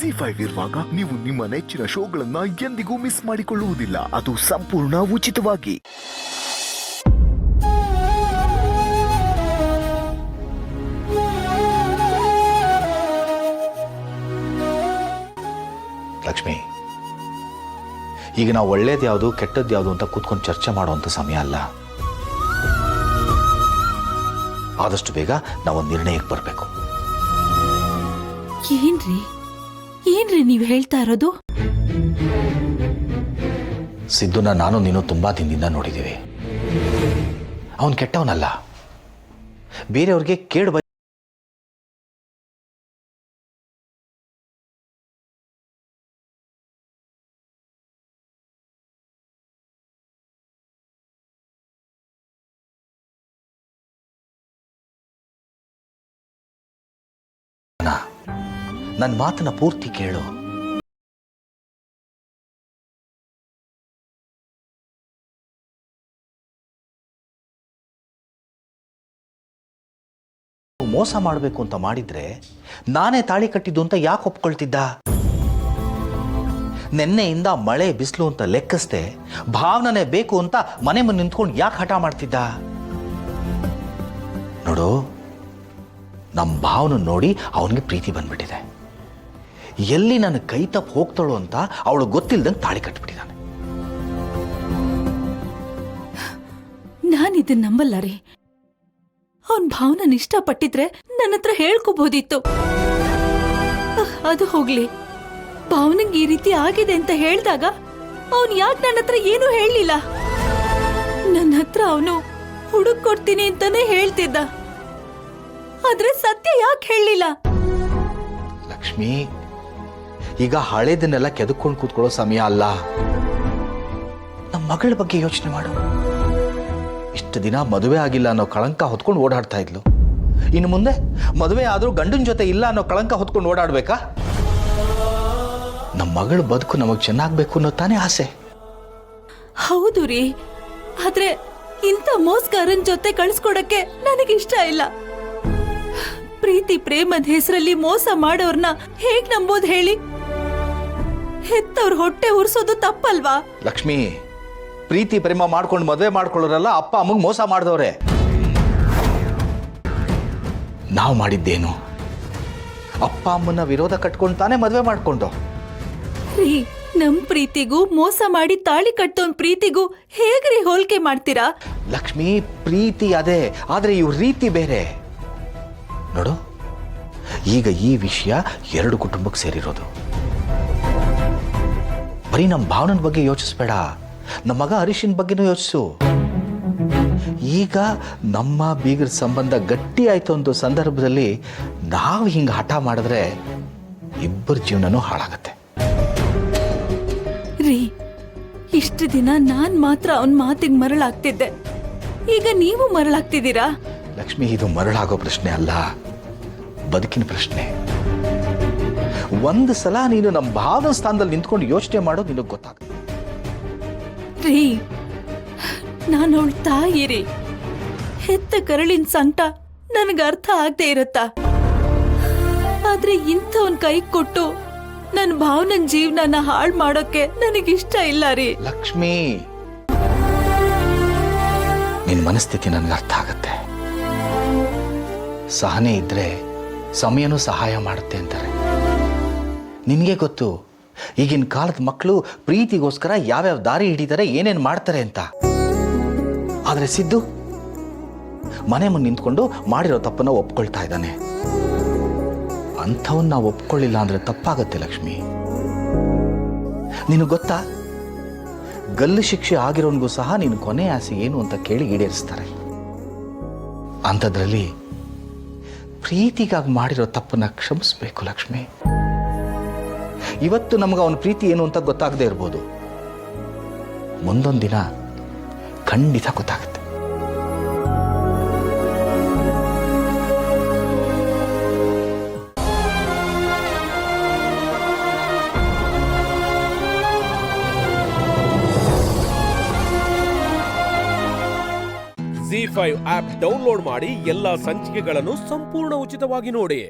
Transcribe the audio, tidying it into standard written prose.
ಜಿ5 ಇರುವಾಗ ನೀವು ನಿಮ್ಮ ನೆಚ್ಚಿನ ಶೋಗಳನ್ನ ಎಂದಿಗೂ ಮಿಸ್ ಮಾಡಿಕೊಳ್ಳುವುದಿಲ್ಲ. ಅದು ಸಂಪೂರ್ಣ ಉಚಿತವಾಗಿ. ಲಕ್ಷ್ಮಿ, ಈಗ ನಾವು ಒಳ್ಳೇದು ಯಾವುದು ಕೆಟ್ಟದ್ದು ಯಾವುದು ಅಂತ ಕೂತ್ಕೊಂಡು ಚರ್ಚೆ ಮಾಡುವಂಥ ಸಮಯ ಅಲ್ಲ. ಆದಷ್ಟು ಬೇಗ ನಾವೊಂದು ನಿರ್ಣಯಕ್ಕೆ ಬರಬೇಕು. ಏನ್ರಿ ನೀವು ಹೇಳ್ತಾ ಇರೋದು? ಸಿದ್ದುನ ನಾನು ನೀನು ತುಂಬಾ ದಿನದಿಂದ ನೋಡಿದ್ದೀವಿ. ಅವನು ಕೆಟ್ಟವನಲ್ಲ, ಬೇರೆಯವ್ರಿಗೆ ಕೇಡು ನನ್ನ ಮಾತನ್ನ ಪೂರ್ತಿ ಕೇಳು. ಮೋಸ ಮಾಡಬೇಕು ಅಂತ ಮಾಡಿದ್ರೆ ನಾನೇ ತಾಳಿ ಕಟ್ಟಿದ್ದು ಅಂತ ಯಾಕೆ ಒಪ್ಕೊಳ್ತಿದ್ದ? ನೆನ್ನೆಯಿಂದ ಮಳೆ ಬಿಸಿಲು ಅಂತ ಲೆಕ್ಕಿಸ್ದೆ ಭಾವನೆ ಬೇಕು ಅಂತ ಮನೆ ಮುಂದೆ ನಿಂತ್ಕೊಂಡು ಯಾಕೆ ಹಠ ಮಾಡ್ತಿದ್ದ? ನೋಡು, ನಮ್ಮ ಭಾವನ ನೋಡಿ ಅವನಿಗೆ ಪ್ರೀತಿ ಬಂದ್ಬಿಟ್ಟಿದೆ. ಎಲ್ಲಿ ನನ್ನ ಕೈ ತಪ್ಪು ಹೋಗ್ತಾಳು ಅಂತ ಅವಳು ಗೊತ್ತಿಲ್ದಂಗೆ ತಾಳಿ ಕಟ್ಬಿಟ್ಟಿದ್ದಾನೆ. ನಾನಿದನ್ನ ನಂಬಲ್ಲ ರೀ. ಅವನ್ ಭಾವನ ಇಷ್ಟಪಟ್ಟಿದ್ರೆ ನನ್ನ ಹತ್ರ ಹೇಳ್ಕೋಬಹುದಿತ್ತು. ಅದು ಹೋಗ್ಲಿ, ಭಾವನಿಗೆ ಈ ರೀತಿ ಆಗಿದೆ ಅಂತ ಹೇಳಿದಾಗ ಅವನ್ ಯಾಕೆ ನನ್ನ ಹತ್ರ ಏನೂ ಹೇಳಲಿಲ್ಲ? ನನ್ನ ಹತ್ರ ಅವನು ಹುಡುಕ್ ಕೊಡ್ತೀನಿ ಅಂತಾನೆ ಹೇಳ್ತಿದ್ದ. ಆದ್ರೆ ಸತ್ಯ ಯಾಕೆ ಹೇಳಲಿಲ್ಲ? ಲಕ್ಷ್ಮಿ, ಈಗ ಹಳೇದನ್ನೆಲ್ಲ ಕೆದಕೊಂಡು ಕೂತ್ಕೊಳ್ಳೋ ಸಮಯ ಅಲ್ಲ. ನಮ್ಮ ಮಗಳ ಬಗ್ಗೆ ಯೋಚನೆ ಮಾಡು. ಇಷ್ಟು ದಿನ ಮದುವೆ ಆಗಿಲ್ಲ ಅನ್ನೋ ಕಳಂಕ ಹೊತ್ಕೊಂಡು ಓಡಾಡ್ತಾ ಇದ್ಲು. ಇನ್ನು ಮುಂದೆ ಮದುವೆ ಆದ್ರೂ ಗಂಡನ ಜೊತೆ ಇಲ್ಲ ಅನ್ನೋ ಕಳಂಕ ಹೊತ್ಕೊಂಡು ಓಡಾಡ್ಬೇಕಾ? ನಮ್ಮ ಮಗಳ ಬದುಕು ನಮಗ್ ಚೆನ್ನಾಗ್ಬೇಕು ಅನ್ನೋ ತಾನೇ ಆಸೆ. ಹೌದು ರೀ, ಆದ್ರೆ ಇಂಥ ಮೋಸ್ಗಾರನ್ ಜೊತೆ ಕಳಿಸ್ಕೊಡಕ್ಕೆ ನನಗಿಷ್ಟ ಇಲ್ಲ. ಪ್ರೀತಿ ಪ್ರೇಮದ ಹೆಸರಲ್ಲಿ ಮೋಸ ಮಾಡೋರ್ನ ಹೇಗ್ ನಂಬೋದು ಹೇಳಿ? ಹೆತ್ತವ್ರ ಹೊಟ್ಟೆ ಉರ್ಸೋದು ತಪ್ಪಲ್ವಾ? ಲಕ್ಷ್ಮಿ, ಪ್ರೀತಿ ಪ್ರೇಮ ಮಾಡ್ಕೊಂಡು ಮದುವೆ ಮಾಡ್ಕೊಳ್ಳೋರಲ್ಲ ಅಪ್ಪ ಅಮ್ಮಂಗ್ ಮೋಸ ಮಾಡಿದವ್ರೆ. ನಾವು ಮಾಡಿದ್ದೇನು? ಅಪ್ಪ ಅಮ್ಮನ ವಿರೋಧ ಕಟ್ಕೊಂಡು ತಾನೇ ಮದುವೆ ಮಾಡ್ಕೊಂಡು. ರೀ, ನಮ್ ಪ್ರೀತಿಗೂ ಮೋಸ ಮಾಡಿ ತಾಳಿ ಕಟ್ಟೋನ್ ಪ್ರೀತಿಗೂ ಹೇಗ್ರಿ ಹೋಲಿಕೆ ಮಾಡ್ತೀರಾ? ಲಕ್ಷ್ಮಿ, ಪ್ರೀತಿ ಅದೇ, ಆದ್ರೆ ಇವ್ರ ರೀತಿ ಬೇರೆ. ನೋಡು, ಈಗ ಈ ವಿಷಯ ಎರಡು ಕುಟುಂಬಕ್ಕೆ ಸೇರಿರೋದು. ಬರೀ ನಮ್ಮ ಭಾವನ ಬಗ್ಗೆ ಯೋಚಿಸ್ಬೇಡ, ನಮ್ಮ ಮಗ ಹರೀಶನ್ ಬಗ್ಗೆನೂ ಯೋಚಿಸು. ಈಗ ನಮ್ಮ ಬೀಗರ ಸಂಬಂಧ ಗಟ್ಟಿ ಆಯ್ತು ಅಂತ ಸಂದರ್ಭದಲ್ಲಿ ನಾವು ಹಿಂಗೆ ಹಠ ಮಾಡಿದ್ರೆ ಇಬ್ಬರ ಜೀವನನೂ ಹಾಳಾಗತ್ತೆ. ರೀ, ಇಷ್ಟು ದಿನ ನಾನ್ ಮಾತ್ರ ಅವನ್ ಮಾತಿಗೆ ಮರಳಾಗ್ತಿದ್ದೆ, ಈಗ ನೀವು ಮರಳಾಗ್ತಿದ್ದೀರಾ? ಲಕ್ಷ್ಮಿ, ಇದು ಮರಳಾಗೋ ಪ್ರಶ್ನೆ ಅಲ್ಲ, ಬದುಕಿನ ಪ್ರಶ್ನೆ. ಒಂದು ಸಲ ನೀನು ನಮ್ಮ ಭಾವನ ಸ್ಥಾನದಲ್ಲಿ ನಿಂತ್ಕೊಂಡು ಯೋಚನೆ ಮಾಡೋದು ನಿನಗೆ ಗೊತ್ತಾಗುತ್ತೆ. ರೀ, ನಾನು ಅವಳ ತಾಯಿ ರೀ. ಹೆತ್ತ ಕರಳಿನ ಸಂಕಟ ನನಗೆ ಅರ್ಥ ಆಗದೆ ಇರತ್ತಾ? ಆದ್ರೆ ಇಂಥವನ್ ಕೈ ಕೊಟ್ಟು ನನ್ನ ಭಾವನನ್ ಜೀವನನ ಹಾಳು ಮಾಡೋಕೆ ನನಗಿಷ್ಟ ಇಲ್ಲ ರೀ. ಲಕ್ಷ್ಮಿ, ನಿನ್ನ ಮನಸ್ಥಿತಿ ನನಗೆ ಅರ್ಥ ಆಗತ್ತೆ. ಸಹನೆ ಇದ್ರೆ ಸಮಯನೂ ಸಹಾಯ ಮಾಡುತ್ತೆ ಅಂತಾರೆ. ನಿನಗೆ ಗೊತ್ತು ಈಗಿನ ಕಾಲದ ಮಕ್ಕಳು ಪ್ರೀತಿಗೋಸ್ಕರ ಯಾವ್ಯಾವ ದಾರಿ ಹಿಡಿತಾರೆ, ಏನೇನು ಮಾಡ್ತಾರೆ ಅಂತ. ಆದ್ರೆ ಸಿದ್ದು ಮನೆ ಮುಂದೆ ನಿಂತ್ಕೊಂಡು ಮಾಡಿರೋ ತಪ್ಪನ್ನ ಒಪ್ಕೊಳ್ತಾ ಇದ್ದಾನೆ. ಅಂಥವನ್ನ ನಾವು ಒಪ್ಕೊಳ್ಳಿಲ್ಲ ಅಂದ್ರೆ ತಪ್ಪಾಗತ್ತೆ ಲಕ್ಷ್ಮಿ. ನಿನಗೆ ಗೊತ್ತಾ, ಗಲ್ಲು ಶಿಕ್ಷೆ ಆಗಿರೋನ್ಗೂ ಸಹ ನೀನು ಕೊನೆ ಆಸೆ ಏನು ಅಂತ ಕೇಳಿ ಈಡೇರಿಸ್ತಾರೆ. ಅಂಥದ್ರಲ್ಲಿ ಪ್ರೀತಿಗಾಗಿ ಮಾಡಿರೋ ತಪ್ಪನ್ನ ಕ್ಷಮಿಸ್ಬೇಕು ಲಕ್ಷ್ಮಿ. ಇವತ್ತು ನಮಗೆ ಅವನ ಪ್ರೀತಿ ಏನು ಅಂತ ಗೊತ್ತಾಗದೇ ಇರ್ಬೋದು, ಮುಂದೊಂದು ದಿನ ಖಂಡಿತ ಗೊತ್ತಾಗುತ್ತೆ. ಜಿ5 ಆಪ್ ಡೌನ್ಲೋಡ್ ಮಾಡಿ ಎಲ್ಲಾ ಸಂಚಿಕೆಗಳನ್ನು ಸಂಪೂರ್ಣ ಉಚಿತವಾಗಿ ನೋಡಿ.